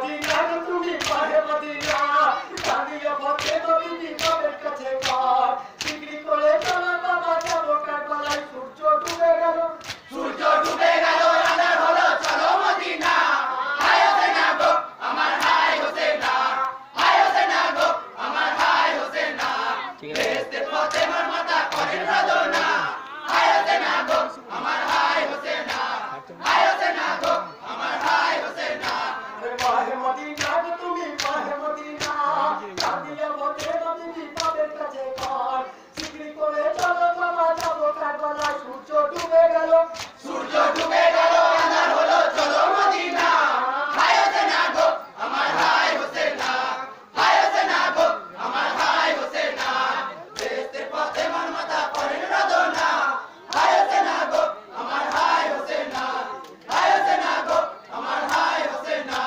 Medina তুমি পাহে Medina জানিয়া পথে নবী নবের কাছে কার বিক্রি করে চলো বাবা যাবো কারবালায় সূর্য ডুবে গেল আঁধার হলো চলো মদিনা হায় হোসেনা গো আমার হায় হোসেনা হায় হোসেনা গো আমার হায় হোসেনা বেহেশতের পথে মোর মাতা করেন রদনা হায় হোসেনা গো আমার হায় হোসেনা হায় হোসেনা গো আমার হায় হোসেনা পাহে মদিনা তুমি পাহে মদিনা জানিয়া পথে নবী নবের কাছে কার বিক্রি করে চলো বাবা যাবো কারবালায় সূর্য ডুবে গেল আঁধার হলো চলো মদিনা হায় হোসেনা গো আমার হায় হোসেনা হায় হোসেনা গো আমার হায় হোসেনা বেহেশতের পথে মোর মাতা করেন রদনা হায় হোসেনা গো আমার হায় হোসেনা হায় হোসেনা গো আমার হায় হোসেনা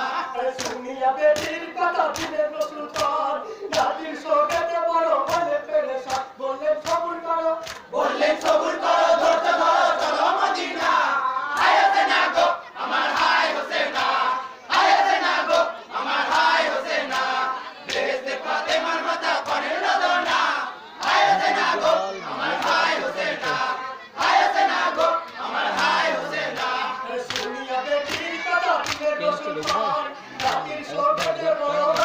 শুনিয়া বেটির কথা দিলেন সুলতান জাতির শোকেতে বড় হলে পেরেশান বললেন সবুর করো ধৈর্য ধরো চলো মদিনা হায় হোসেনা গো আমার হায় হোসেনা হায় হোসেনা গো আমার হায় হোসেনা বেহেশতের পথে মোর মাতা করেন রদনা হায় হোসেনা গো আমার হায় হোসেনা হায় হোসেনা গো আমার হায় হোসেনা শুনিয়া বেটির কথা দিলেন সুলতান জাতির শোকেতে বড়